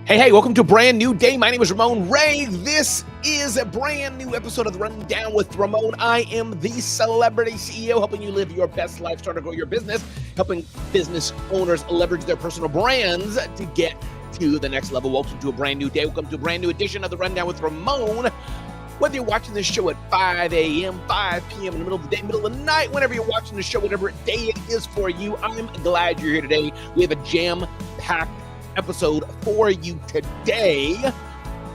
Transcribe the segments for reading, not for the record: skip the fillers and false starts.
Hey, welcome to a brand new day. My name is Ramon Ray. This is a brand new episode of the Rundown with Ramon. I am the celebrity CEO, helping you live your best life, start to grow your business, helping business owners leverage their personal brands to get to the next level. Welcome to a brand new day. Welcome to a brand new edition of the Rundown with Ramon. Whether you're watching this show at 5 a.m., 5 p.m., in the middle of the day, middle of the night, whenever you're watching the show, whatever day it is for you, I'm glad you're here today. We have a jam-packed episode for you today.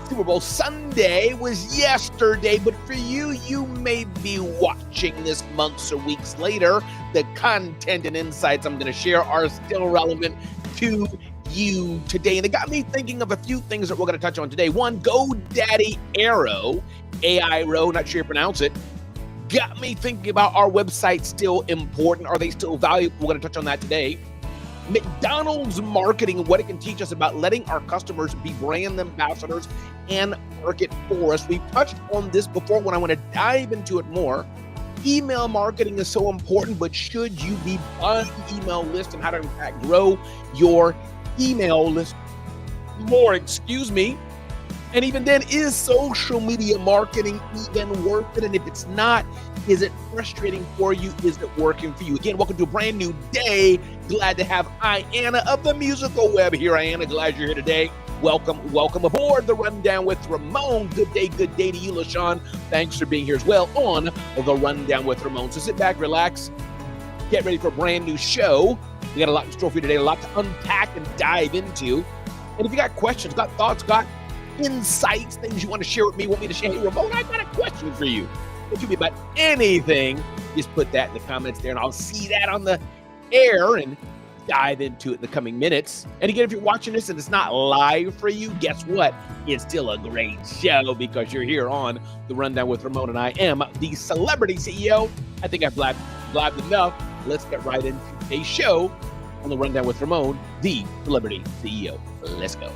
Super Bowl Sunday was yesterday, but for you, you may be watching this months or weeks later. The content and insights I'm going to share are still relevant to you today. And it got me thinking of a few things that we're going to touch on today. One, GoDaddy Aero, A-I-R-O, not sure you pronounce it, got me thinking about, are websites still important? Are they still valuable? We're going to touch on that today. McDonald's marketing and what it can teach us about letting our customers be brand ambassadors and market for us. We've touched on this before. When I want to dive into it more, email marketing is so important, but should you be buying email lists and how to in fact grow your email list more, And even then, is social media marketing even worth it? And if it's not, is it frustrating for you? Is it working for you? Again, welcome to a brand new day. Glad to have Ayanna of the musical web here. Ayanna, glad you're here today. Welcome aboard the Rundown with Ramon. Good day to you, LaShawn. Thanks for being here as well on the Rundown with Ramon. So sit back, relax, get ready for a brand new show. We got a lot in store for you today, a lot to unpack and dive into. And if you got questions, got thoughts, got insights, things you want to share with me, want me to share, hey, Ramon, I got a question for you. It could be about anything. Just put that in the comments there, and I'll see that on the air and dive into it in the coming minutes. And again, if you're watching this and it's not live for you, guess what? It's still a great show because you're here on the Rundown with Ramon, and I am the celebrity CEO. I think I've blabbed enough. Let's get right into today's show on the Rundown with Ramon, the celebrity CEO. Let's go.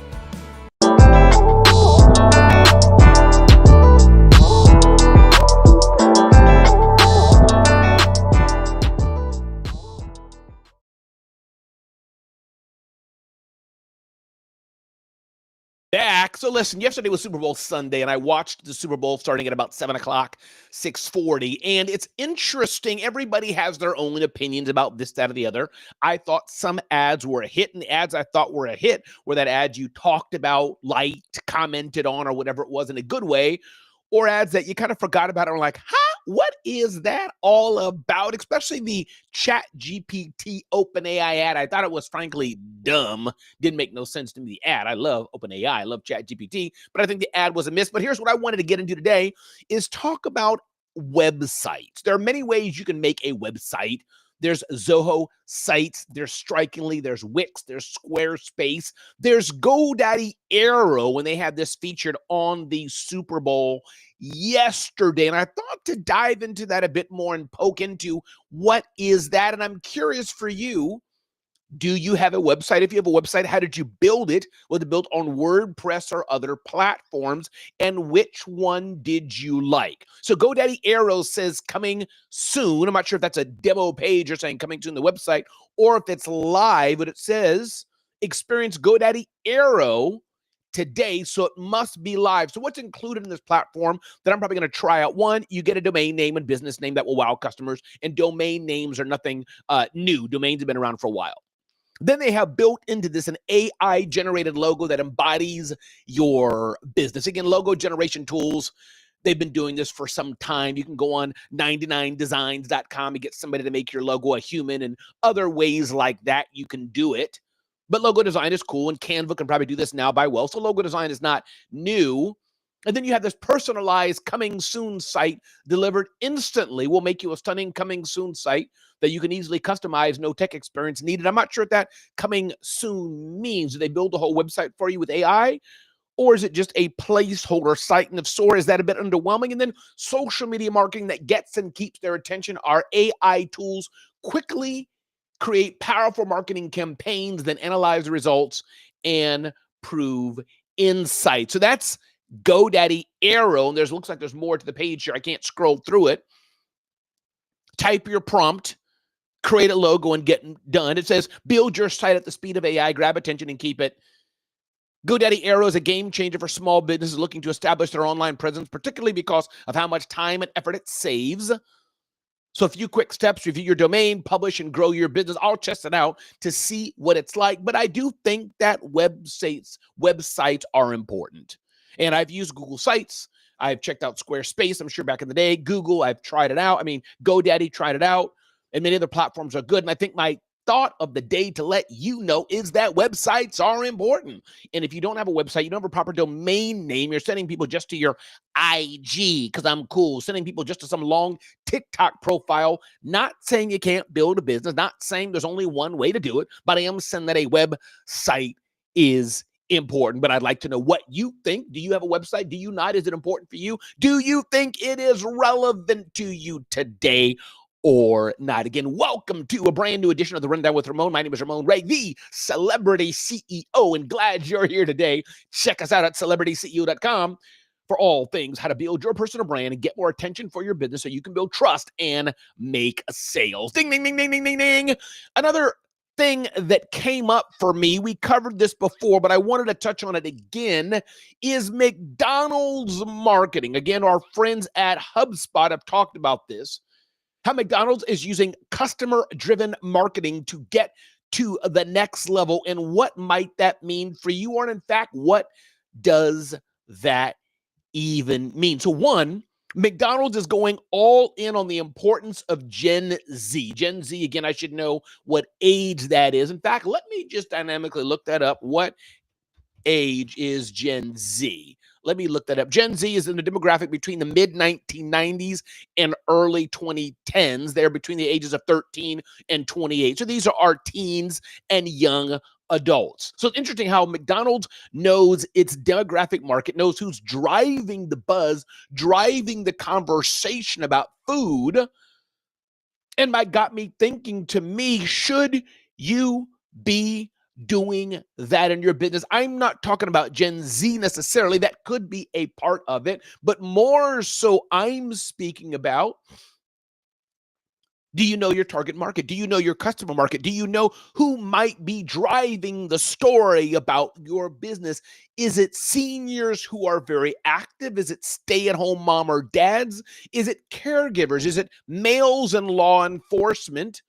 Back. So listen, yesterday was Super Bowl Sunday, and I watched the Super Bowl starting at about 7 o'clock, 6:40. And it's interesting. Everybody has their own opinions about this, that, or the other. I thought some ads were a hit, and the ads I thought were a hit were that ads you talked about, liked, commented on, or whatever it was in a good way, or ads that you kind of forgot about and were like, what is that all about? Especially the Chat GPT OpenAI ad. I thought it was frankly dumb. Didn't make no sense to me, the ad. I love OpenAI. I love Chat GPT, but I think the ad was a miss. But here's what I wanted to get into today is talk about websites. There are many ways you can make a website. There's Zoho sites, there's Strikingly, there's Wix, there's Squarespace, there's GoDaddy Aero when they had this featured on the Super Bowl yesterday. And I thought to dive into that a bit more and poke into what is that. And I'm curious for you, do you have a website? If you have a website, how did you build it? Was it built on WordPress or other platforms? And which one did you like? So GoDaddy Aero says coming soon. I'm not sure if that's a demo page or saying coming soon the website, or if it's live, but it says experience GoDaddy Aero today, so it must be live. So what's included in this platform that I'm probably going to try out? One, you get a domain name and business name that will wow customers, and domain names are nothing new. Domains have been around for a while. Then they have built into this an AI-generated logo that embodies your business. Again, logo generation tools, they've been doing this for some time. You can go on 99designs.com and get somebody to make your logo a human, and other ways like that you can do it. But logo design is cool, and Canva can probably do this now by well. So logo design is not new. And then you have this personalized coming soon site delivered instantly. Will make you a stunning coming soon site that you can easily customize, no tech experience needed. I'm not sure what that coming soon means. Do they build a whole website for you with AI? Or is it just a placeholder site? And if so, is that a bit underwhelming? And then social media marketing that gets and keeps their attention. Our AI tools quickly create powerful marketing campaigns, then analyze the results and prove insight. So that's GoDaddy Aero. And looks like there's more to the page here. I can't scroll through it. Type your prompt, create a logo, and get done. It says, build your site at the speed of AI, grab attention and keep it GoDaddy Aero is a game changer for small businesses looking to establish their online presence, particularly because of how much time and effort it saves. So a few quick steps: review your domain, publish, and grow your business. I'll test it out to see what it's like. But I do think that websites are important. And I've used Google Sites. I've checked out Squarespace, I'm sure back in the day. Google, I've tried it out. I mean, GoDaddy, tried it out. And many other platforms are good. And I think my thought of the day to let you know is that websites are important. And if you don't have a website, you don't have a proper domain name, you're sending people just to your IG because I'm cool, sending people just to some long TikTok profile, not saying you can't build a business, not saying there's only one way to do it, but I am saying that a website is important. But I'd like to know what you think. Do you have a website? Do you not? Is it important for you? Do you think it is relevant to you today or not? Again, welcome to a brand new edition of the Rundown with Ramon. My name is Ramon Ray, the Celebrity CEO, and glad you're here today. Check us out at celebrityceo.com for all things how to build your personal brand and get more attention for your business so you can build trust and make sales. Ding, ding, ding, ding, ding, ding, ding. Another thing that came up for me, we covered this before, but I wanted to touch on it again, is McDonald's marketing. Again, our friends at HubSpot have talked about this, how McDonald's is using customer-driven marketing to get to the next level, and what might that mean for you, or in fact, what does that even mean? So one, McDonald's is going all in on the importance of Gen Z. Gen Z, again, I should know what age that is. In fact, let me just dynamically look that up. What age is Gen Z? Let me look that up. Gen Z is in the demographic between the mid-1990s and early 2010s. They're between the ages of 13 and 28. So these are our teens and young adults. So it's interesting how McDonald's knows its demographic market, knows who's driving the buzz, driving the conversation about food. And that got me thinking, to me, should you be doing that in your business? I'm not talking about Gen Z necessarily. That could be a part of it, but more so I'm speaking about, do you know your target market? Do you know your customer market? Do you know who might be driving the story about your business? Is it seniors who are very active? Is it stay-at-home mom or dads? Is it caregivers? Is it males in law enforcement?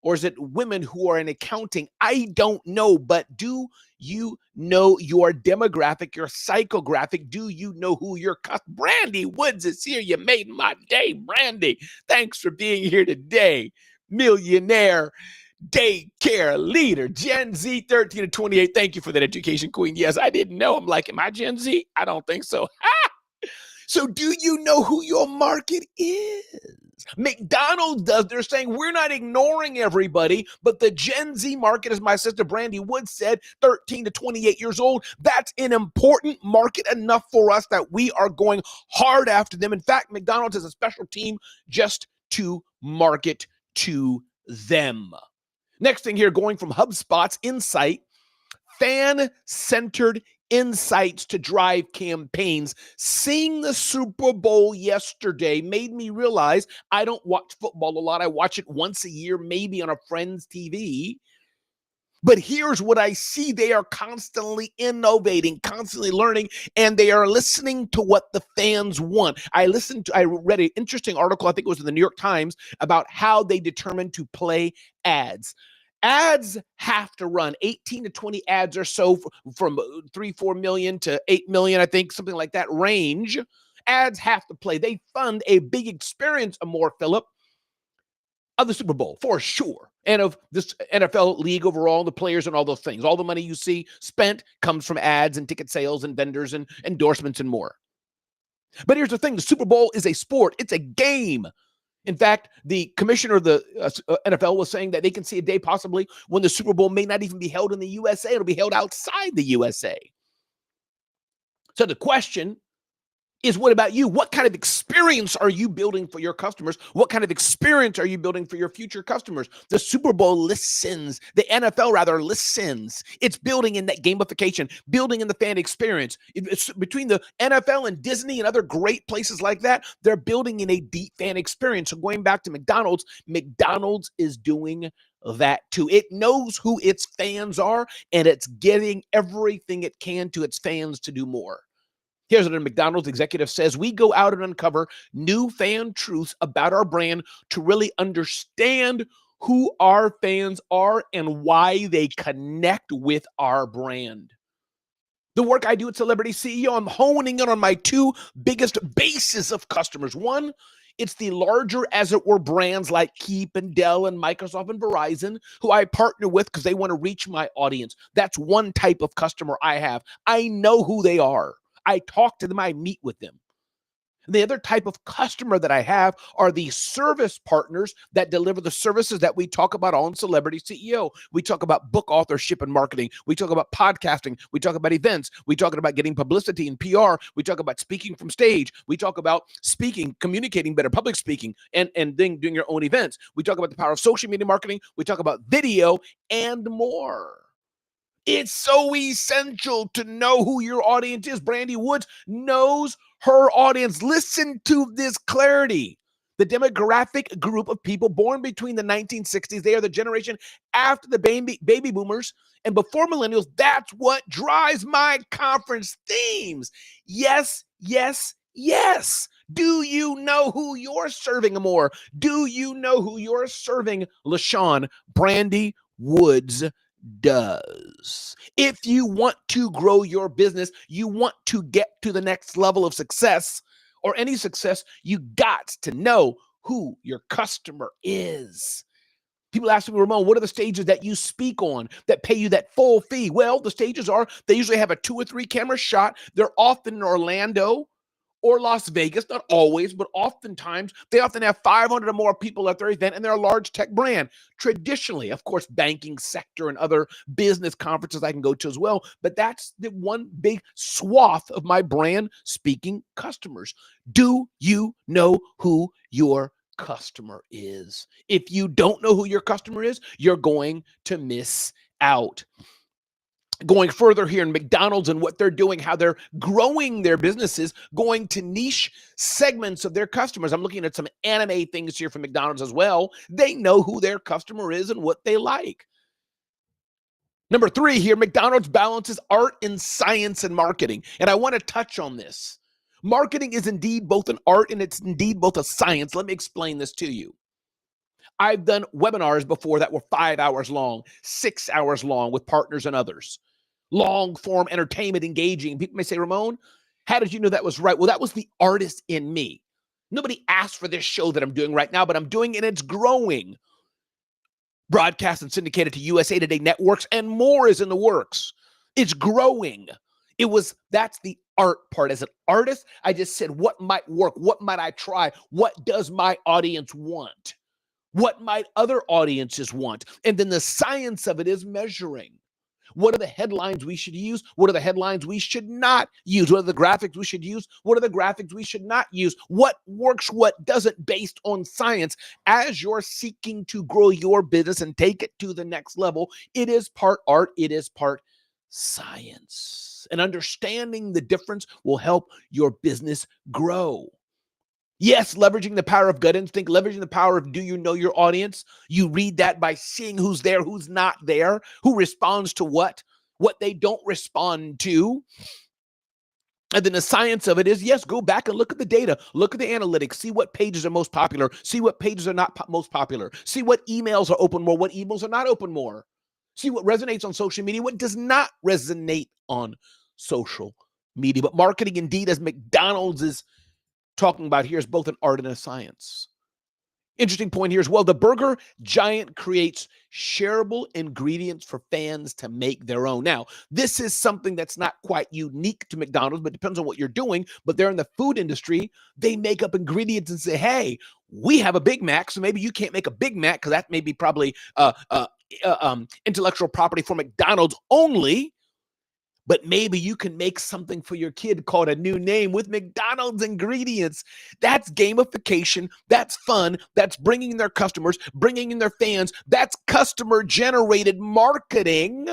Or is it women who are in accounting? I don't know, but do you know your demographic, your psychographic? Do you know who your Brandy Woods is here. You made my day, Brandy. Thanks for being here today. Millionaire daycare leader, Gen Z 13 to 28. Thank you for that education, Queen. Yes, I didn't know. I'm like, am I Gen Z? I don't think so. So do you know who your market is? McDonald's does. They're saying we're not ignoring everybody, but the Gen Z market, as my sister Brandy Wood said, 13 to 28 years old, that's an important market enough for us that we are going hard after them. In fact, McDonald's has a special team just to market to them. Next thing here, going from HubSpot's insight, fan-centered insights to drive campaigns. Seeing the Super Bowl yesterday made me realize I don't watch football a lot. I watch it once a year, maybe on a friend's TV. But here's what I see. They are constantly innovating, constantly learning, and they are listening to what the fans want. I read an interesting article, I think it was in the New York Times, about how they determine to play ads. Ads have to run 18 to 20 ads or so, from 3-4 million to 8 million, I think, something like that range. Ads have to play. They fund a big experience, Amor Phillip, of the Super Bowl for sure, and of this NFL league overall, the players and all those things. All the money you see spent comes from ads and ticket sales and vendors and endorsements and more. But here's the thing: the Super Bowl is a sport. It's a game. In fact, the commissioner of the NFL was saying that they can see a day possibly when the Super Bowl may not even be held in the USA. It'll be held outside the USA. So the question is, what about you? What kind of experience are you building for your customers? What kind of experience are you building for your future customers? The Super Bowl listens. The NFL rather listens. It's building in that gamification, building in the fan experience. It's between the NFL and Disney and other great places like that, they're building in a deep fan experience. So going back to McDonald's, McDonald's is doing that too. It knows who its fans are, and it's getting everything it can to its fans to do more. Here's what a McDonald's executive says: we go out and uncover new fan truths about our brand to really understand who our fans are and why they connect with our brand. The work I do at Celebrity CEO, I'm honing in on my two biggest bases of customers. One, it's the larger, as it were, brands like Keep and Dell and Microsoft and Verizon, who I partner with because they want to reach my audience. That's one type of customer I have. I know who they are. I talk to them. I meet with them. The other type of customer that I have are the service partners that deliver the services that we talk about on Celebrity CEO. We talk about book authorship and marketing. We talk about podcasting. We talk about events. We talk about getting publicity and PR. We talk about speaking from stage. We talk about speaking, communicating better, public speaking, and then doing your own events. We talk about the power of social media marketing. We talk about video and more. It's so essential to know who your audience is. Brandy Woods knows her audience. Listen to this clarity. The demographic group of people born between the 1960s, they are the generation after the baby boomers and before millennials. That's what drives my conference themes. Yes, yes, yes. Do you know who you're serving more? Do you know who you're serving? LaShawn Brandy Woods does. If you want to grow your business, you want to get to the next level of success or any success, you got to know who your customer is. People ask me, Ramon, what are the stages that you speak on that pay you that full fee? Well, the stages are, they usually have a 2 or 3 camera shot. They're often in Orlando or Las Vegas, not always, but oftentimes, they often have 500 or more people at their event, and they're a large tech brand. Traditionally, of course, banking sector and other business conferences I can go to as well, but that's the one big swath of my brand speaking customers. Do you know who your customer is? If you don't know who your customer is, you're going to miss out. Going further here in McDonald's and what they're doing, how they're growing their businesses, going to niche segments of their customers. I'm looking at some anime things here from McDonald's as well. They know who their customer is and what they like. Number 3 here, McDonald's balances art and science and marketing. And I want to touch on this. Marketing is indeed both an art and it's indeed both a science. Let me explain this to you. I've done webinars before that were 5 hours long, 6 hours long with partners and others. Long form entertainment, engaging. People may say, Ramon, how did you know that was right? Well, that was the artist in me. Nobody asked for this show that I'm doing right now, but I'm doing it and it's growing. Broadcast and syndicated to USA Today networks and more is in the works. It's growing. That's the art part. As an artist, I just said, what might work? What might I try? What does my audience want? What might other audiences want? And then the science of it is measuring. What are the headlines we should use? What are the headlines we should not use? What are the graphics we should use? What are the graphics we should not use? What works, what doesn't, based on science. As you're seeking to grow your business and take it to the next level, it is part art, it is part science. And understanding the difference will help your business grow. Yes, leveraging the power of gut instinct, leveraging the power of do you know your audience? You read that by seeing who's there, who's not there, who responds to what they don't respond to. And then the science of it is, yes, go back and look at the data, look at the analytics, see what pages are most popular, see what pages are not most popular, see what emails are open more, what emails are not open more, see what resonates on social media, what does not resonate on social media. But marketing, indeed, as McDonald's is talking about here, is both an art and a science. Interesting point here as well. The burger giant creates shareable ingredients for fans to make their own. Now, this is something that's not quite unique to McDonald's, but depends on what you're doing. But they're in the food industry. They make up ingredients and say, hey, we have a Big Mac, so maybe you can't make a Big Mac because that may be probably intellectual property for McDonald's only. But maybe you can make something for your kid called a new name with McDonald's ingredients. That's gamification. That's fun. That's bringing in their customers, bringing in their fans. That's customer-generated marketing,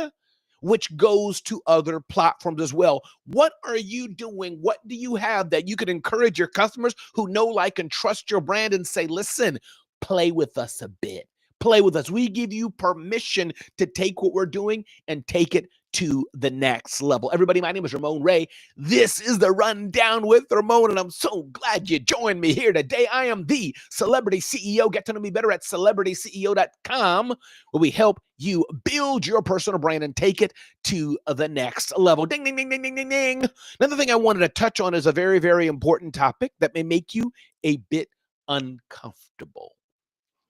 which goes to other platforms as well. What are you doing? What do you have that you could encourage your customers who know, like, and trust your brand and say, listen, play with us a bit. play with us. We give you permission to take what we're doing and take it to the next level. Everybody, my name is Ramon Ray. This is the Rundown with Ramon, and I'm so glad you joined me here today. I am the Celebrity CEO. Get to know me better at celebrityceo.com, where we help you build your personal brand and take it to the next level. Ding, ding, ding, ding, ding, ding, ding. Another thing I wanted to touch on is a very, very important topic that may make you a bit uncomfortable.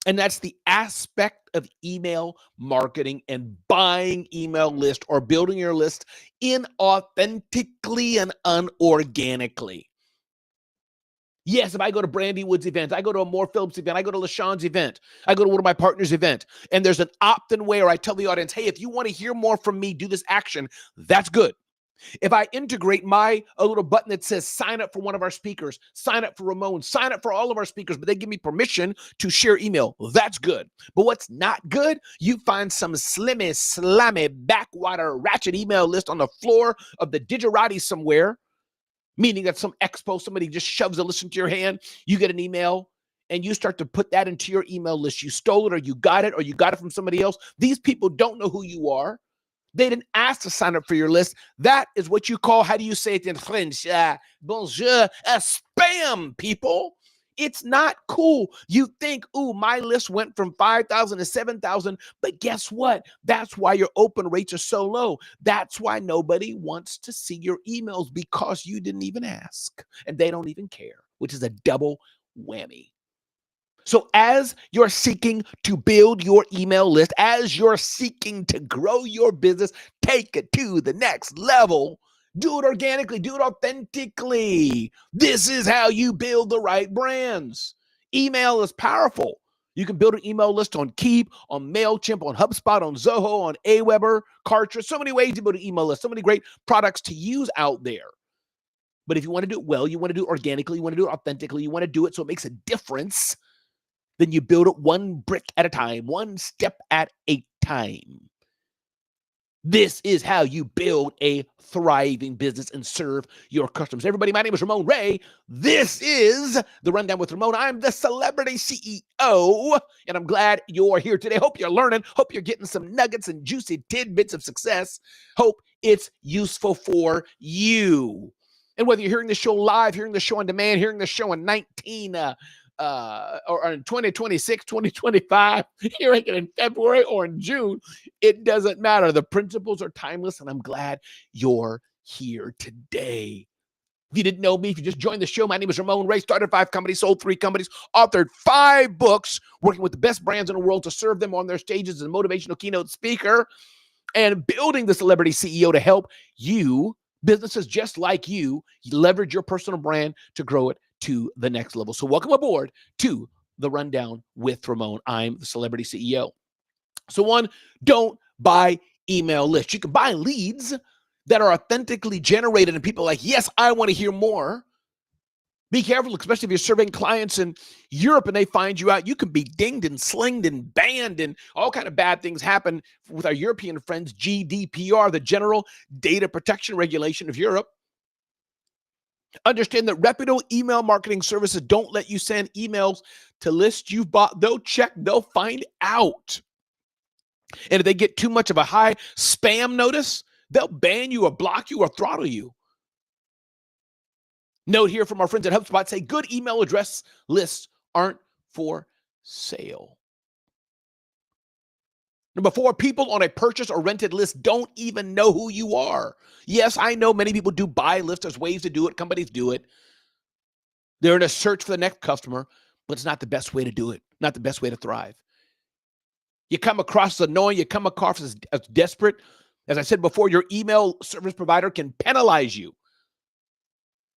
And that's the aspect of email marketing and buying email list or building your list inauthentically and unorganically. Yes, if I go to Brandy Wood's event, I go to a Moore Phillips event, I go to LaShawn's event, I go to one of my partners' event, and there's an opt-in way where I tell the audience, hey, if you want to hear more from me, do this action, that's good. If I integrate a little button that says sign up for one of our speakers, sign up for Ramon, sign up for all of our speakers, but they give me permission to share email, that's good. But what's not good, you find some slammy, backwater, ratchet email list on the floor of the Digerati somewhere, meaning that some expo, somebody just shoves a list into your hand, you get an email, and you start to put that into your email list. You stole it, or you got it from somebody else. These people don't know who you are. They didn't ask to sign up for your list. That is what you call, how do you say it in French? Bonjour, spam, people. It's not cool. You think, ooh, my list went from 5,000 to 7,000, but guess what? That's why your open rates are so low. That's why nobody wants to see your emails, because you didn't even ask, and they don't even care, which is a double whammy. So as you're seeking to build your email list, as you're seeking to grow your business, take it to the next level, do it organically, do it authentically. This is how you build the right brands. Email is powerful. You can build an email list on Keep, on MailChimp, on HubSpot, on Zoho, on Aweber, Kartra. So many ways to build an email list, so many great products to use out there. But if you want to do it well, you want to do it organically, you want to do it authentically, you want to do it so it makes a difference, then you build it one brick at a time, one step at a time. This is how you build a thriving business and serve your customers. Everybody, my name is Ramon Ray. This is the Rundown with Ramon. I'm the Celebrity CEO, and I'm glad you're here today. Hope you're learning. Hope you're getting some nuggets and juicy tidbits of success. Hope it's useful for you. And whether you're hearing the show live, hearing the show on demand, hearing the show in 2026, 2025, hearing it in February or in June, it doesn't matter. The principles are timeless, and I'm glad you're here today. If you didn't know me, if you just joined the show, my name is Ramon Ray. Started 5 companies, sold 3 companies, authored 5 books, working with the best brands in the world to serve them on their stages as a motivational keynote speaker, and building the Celebrity CEO to help you, businesses just like you, leverage your personal brand to grow it to the next level. So welcome aboard to the Rundown with Ramon. I'm the Celebrity CEO. So one, don't buy email lists. You can buy leads that are authentically generated and people are like, yes, I want to hear more. Be careful, especially if you're serving clients in Europe and they find you out. You can be dinged and slinged and banned, and all kind of bad things happen with our European friends. GDPR, the General Data Protection Regulation of Europe. Understand that reputable email marketing services don't let you send emails to lists you've bought. They'll check, they'll find out. And if they get too much of a high spam notice, they'll ban you or block you or throttle you. Note here from our friends at HubSpot, say good email address lists aren't for sale. Number 4, people on a purchase or rented list don't even know who you are. Yes, I know many people do buy lists. There's ways to do it. Companies do it. They're in a search for the next customer, but it's not the best way to do it, not the best way to thrive. You come across as annoying. You come across as desperate. As I said before, your email service provider can penalize you.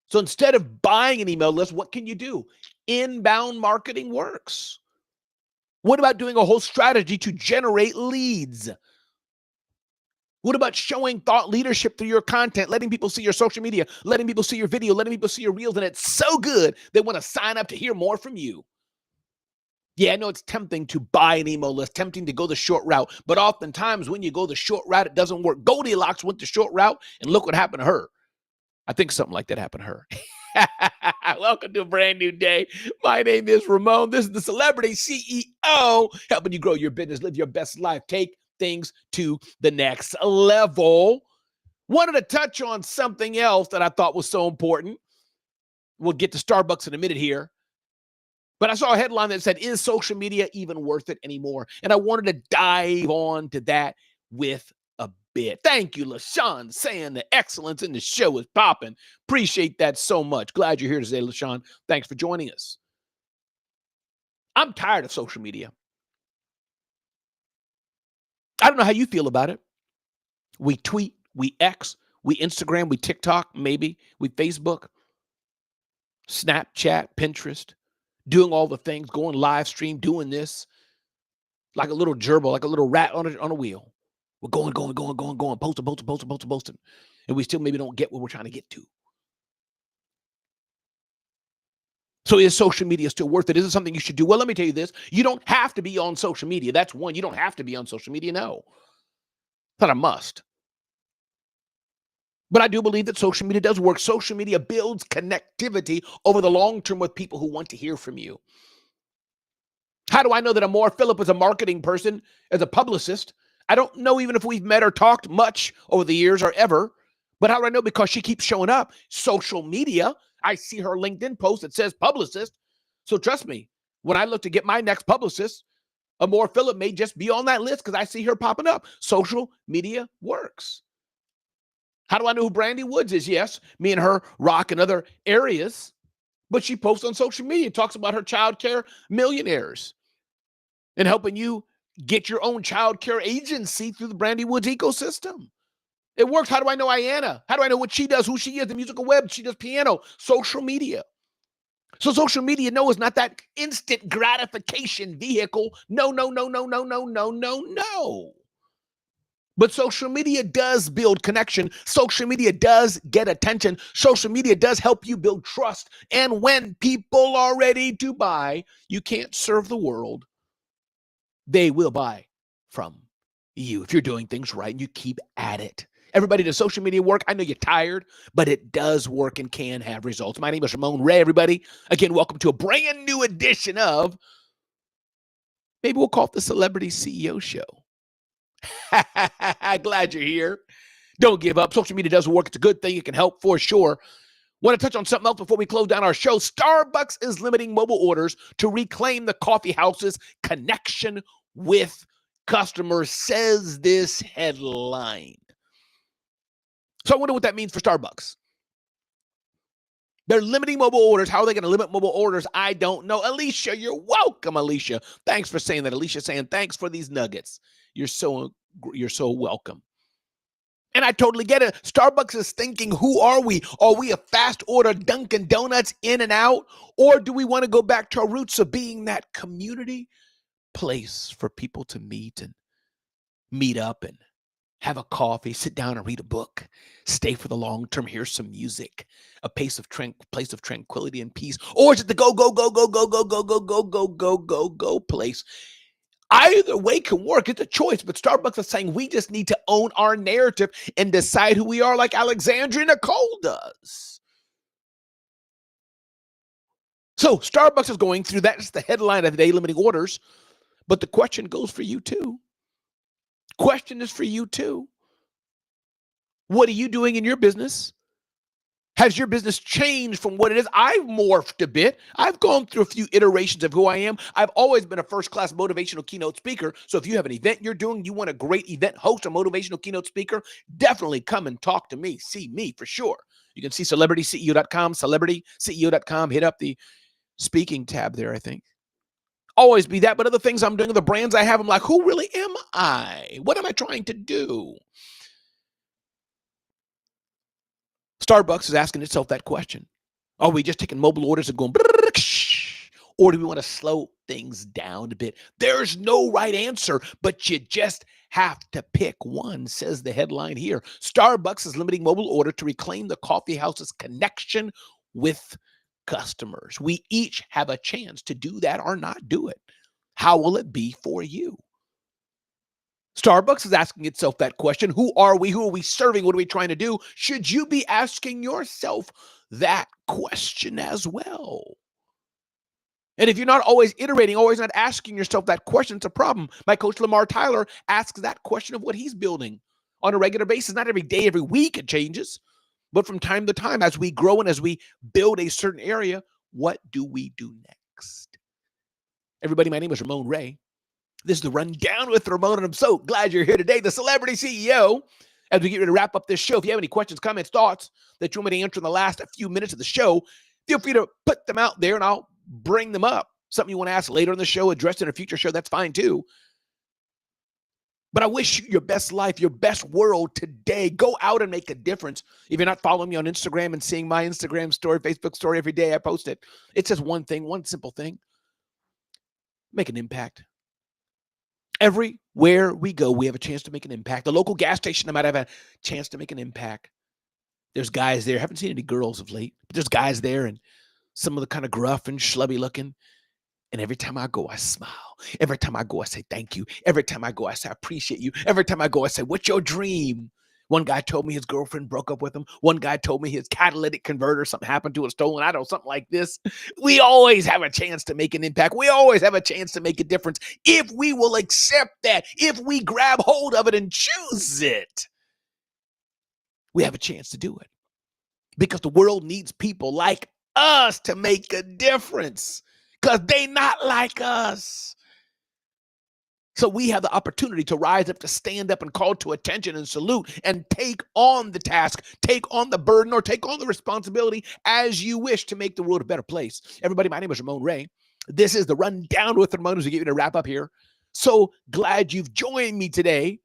So instead of buying an email list, what can you do? Inbound marketing works. What about doing a whole strategy to generate leads? What about showing thought leadership through your content, letting people see your social media, letting people see your video, letting people see your reels, and it's so good they want to sign up to hear more from you? Yeah, I know it's tempting to buy an email list, tempting to go the short route, but oftentimes when you go the short route, it doesn't work. Goldilocks went the short route, and look what happened to her. I think something like that happened to her. Welcome to a brand new day. My name is Ramon. This is the Celebrity CEO, helping you grow your business, live your best life, take things to the next level. Wanted to touch on something else that I thought was so important. We'll get to Starbucks in a minute here. But I saw a headline that said, is social media even worth it anymore? And I wanted to dive on to that with a bit. Thank you, LaShawn, saying the excellence in the show is popping. Appreciate that so much. Glad you're here today, LaShawn. Thanks for joining us. I'm tired of social media. I don't know how you feel about it. We tweet, we X, we Instagram, we TikTok, maybe, we Facebook, Snapchat, Pinterest, doing all the things, going live stream, doing this like a little gerbil, like a little rat on a wheel. We're going, posting. And we still maybe don't get what we're trying to get to. So is social media still worth it? Is it something you should do? Well, let me tell you this. You don't have to be on social media. That's one. You don't have to be on social media. No. It's not a must. But I do believe that social media does work. Social media builds connectivity over the long term with people who want to hear from you. How do I know that Amor Phillip is a marketing person, as a publicist? I don't know even if we've met or talked much over the years or ever. But how do I know? Because she keeps showing up. Social media, I see her LinkedIn post that says publicist. So trust me, when I look to get my next publicist, Amor Phillip may just be on that list because I see her popping up. Social media works. How do I know who Brandy Woods is? Yes, me and her rock in other areas, but she posts on social media, talks about her child care millionaires and helping you get your own child care agency through the Brandy Woods ecosystem. It works. How do I know Ayanna? How do I know what she does, who she is, the musical web? She does piano, social media. So social media, no, is not that instant gratification vehicle. No. But social media does build connection. Social media does get attention. Social media does help you build trust. And when people are ready to buy, you can't serve the world. They will buy from you if you're doing things right and you keep at it. Everybody, does social media work? I know you're tired, but it does work and can have results. My name is Ramon Ray, everybody. Again, welcome to a brand new edition of, maybe we'll call it the Celebrity CEO Show. Glad you're here. Don't give up. Social media does work. It's a good thing. It can help for sure. Want to touch on something else before we close down our show. Starbucks is limiting mobile orders to reclaim the coffee house's connection with customers, says this headline. So I wonder what that means for Starbucks. They're limiting mobile orders. How are they going to limit mobile orders? I don't know. Alicia, you're welcome, Alicia. Thanks for saying that. Alicia saying thanks for these nuggets. You're so welcome. And I totally get it. Starbucks is thinking, who are we? Are we a fast order Dunkin' Donuts, in and out? Or do we want to go back to our roots of being that community place for people to meet up and have a coffee, sit down and read a book, stay for the long term, hear some music, a place of tranquility and peace? Or is it the go place? Either way can work. It's a choice. But Starbucks is saying we just need to own our narrative and decide who we are, like Alexandria Nicole does. So Starbucks is going through that. That's the headline of the day, limiting orders. But the question goes for you too. Question is for you too. What are you doing in your business? Has your business changed from what it is? I've morphed a bit. I've gone through a few iterations of who I am. I've always been a first-class motivational keynote speaker. So if you have an event you're doing, you want a great event host or motivational keynote speaker, definitely come and talk to me. See me for sure. You can see celebrityceo.com, celebrityceo.com. Hit up the speaking tab there, I think. Always be that. But other things I'm doing, the brands I have, I'm like, who really am I? What am I trying to do? Starbucks is asking itself that question. Are we just taking mobile orders and going, or do we want to slow things down a bit? There's no right answer, but you just have to pick one, says the headline here. Starbucks is limiting mobile order to reclaim the coffee house's connection with customers. We each have a chance to do that or not do it. How will it be for you? Starbucks is asking itself that question. Who are we? Who are we serving? What are we trying to do? Should you be asking yourself that question as well? And if you're not always iterating, always not asking yourself that question, it's a problem. My coach, Lamar Tyler, asks that question of what he's building on a regular basis. Not every day, every week it changes, but from time to time, as we grow and as we build a certain area, what do we do next? Everybody, my name is Ramon Ray. This is the Rundown with Ramon, and I'm so glad you're here today, the Celebrity CEO. As we get ready to wrap up this show, if you have any questions, comments, thoughts that you want me to answer in the last few minutes of the show, feel free to put them out there and I'll bring them up. Something you want to ask later in the show, addressed in a future show, that's fine too. But I wish you your best life, your best world today. Go out and make a difference. If you're not following me on Instagram and seeing my Instagram story, Facebook story every day I post it, it says one thing, one simple thing: make an impact. Everywhere we go, we have a chance to make an impact. The local gas station, I might have a chance to make an impact. There's guys there. I haven't seen any girls of late, but there's guys there, and some of the kind of gruff and schlubby looking. And every time I go, I smile. Every time I go, I say thank you. Every time I go, I say I appreciate you. Every time I go, I say, what's your dream? One guy told me his girlfriend broke up with him. One guy told me his catalytic converter, something happened to it, stolen. I don't know, something like this. We always have a chance to make an impact. We always have a chance to make a difference if we will accept that, if we grab hold of it and choose it. We have a chance to do it because the world needs people like us to make a difference because they not like us. So we have the opportunity to rise up, to stand up and call to attention and salute and take on the task, take on the burden, or take on the responsibility as you wish to make the world a better place. Everybody, my name is Ramon Ray. This is the Rundown with Ramon as we get ready to wrap up here. So glad you've joined me today.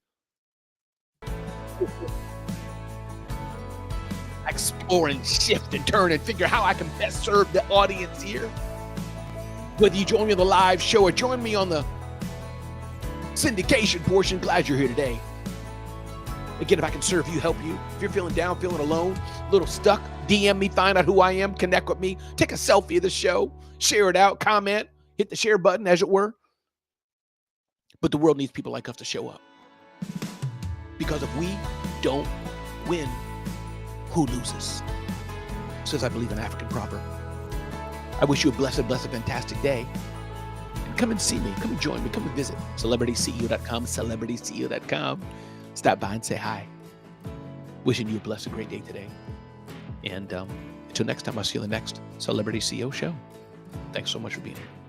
Explore and shift and turn and figure how I can best serve the audience here. Whether you join me on the live show or join me on the syndication portion, glad you're here today. Again, if I can serve you, help you, if you're feeling down, feeling alone, a little stuck, DM me, find out who I am, connect with me, take a selfie of the show, share it out, comment, hit the share button, as it were. But the world needs people like us to show up. Because if we don't win, who loses? Says I believe in African proverb. I wish you a blessed, fantastic day. Come and see me. Come and join me. Come and visit CelebrityCEO.com, CelebrityCEO.com. Stop by and say hi. Wishing you a blessed, great day today. And until next time, I'll see you in the next Celebrity CEO show. Thanks so much for being here.